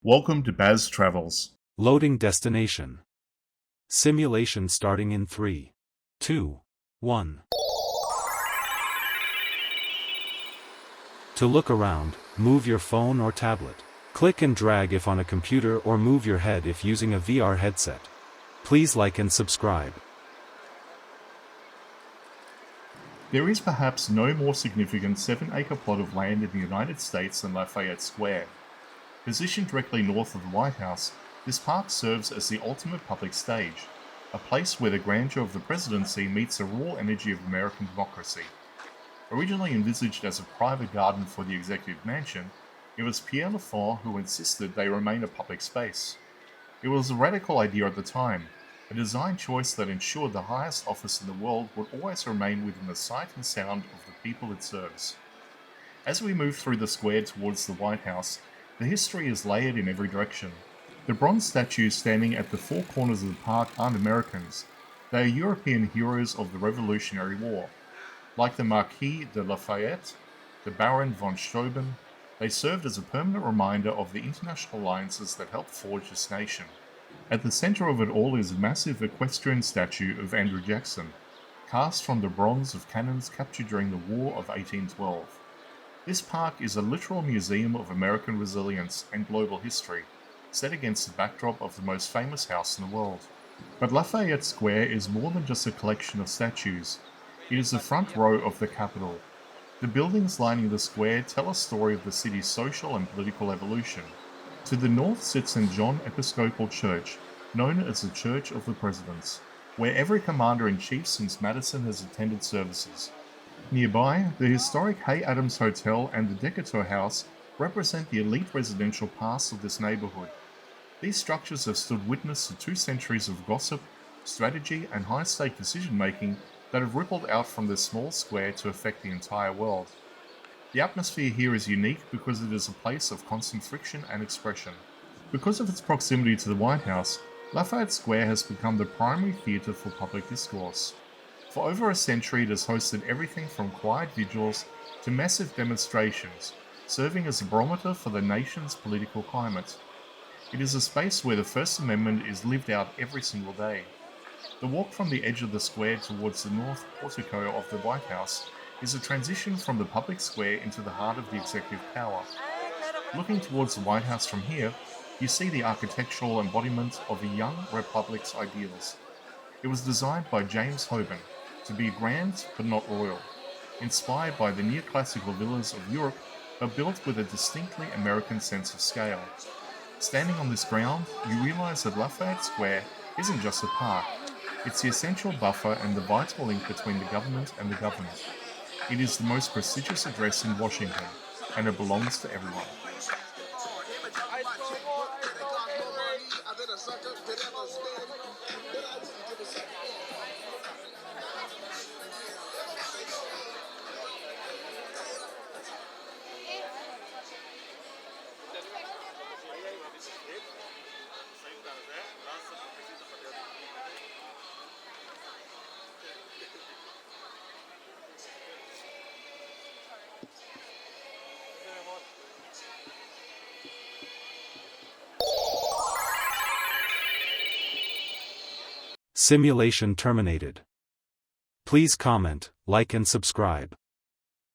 Welcome to Baz Travels. Loading destination. Simulation starting in 3, 2, 1. To look around, move your phone or tablet. Click and drag if on a computer or move your head if using a VR headset. Please like and subscribe. There is perhaps no more significant 7-acre plot of land in the United States than Lafayette Square. Positioned directly north of the White House, this park serves as the ultimate public stage, a place where the grandeur of the presidency meets the raw energy of American democracy. Originally envisaged as a private garden for the executive mansion, it was Pierre L'Enfant who insisted they remain a public space. It was a radical idea at the time, a design choice that ensured the highest office in the world would always remain within the sight and sound of the people it serves. As we move through the square towards the White House, the history is layered in every direction. The bronze statues standing at the four corners of the park aren't Americans, they are European heroes of the Revolutionary War. Like the Marquis de Lafayette, the Baron von Steuben, they served as a permanent reminder of the international alliances that helped forge this nation. At the center of it all is a massive equestrian statue of Andrew Jackson, cast from the bronze of cannons captured during the War of 1812. This park is a literal museum of American resilience and global history, set against the backdrop of the most famous house in the world. But Lafayette Square is more than just a collection of statues. It is the front row of the Capitol. The buildings lining the square tell a story of the city's social and political evolution. To the north sits St. John Episcopal Church, known as the Church of the Presidents, where every commander-in-chief since Madison has attended services. Nearby, the historic Hay Adams Hotel and the Decatur House represent the elite residential past of this neighborhood. These structures have stood witness to 2 centuries of gossip, strategy, and high-stake decision-making that have rippled out from this small square to affect the entire world. The atmosphere here is unique because it is a place of constant friction and expression. Because of its proximity to the White House, Lafayette Square has become the primary theatre for public discourse. For over a century it has hosted everything from quiet vigils to massive demonstrations, serving as a barometer for the nation's political climate. It is a space where the First Amendment is lived out every single day. The walk from the edge of the square towards the north portico of the White House is a transition from the public square into the heart of the executive power. Looking towards the White House from here, you see the architectural embodiment of a young republic's ideals. It was designed by James Steuben to be grand but not royal, inspired by the neoclassical villas of Europe but built with a distinctly American sense of scale. Standing on this ground, you realize that Lafayette Square isn't just a park, it's the essential buffer and the vital link between the government and the governed. It is the most prestigious address in Washington, and it belongs to everyone. Simulation terminated. Please comment, like and subscribe.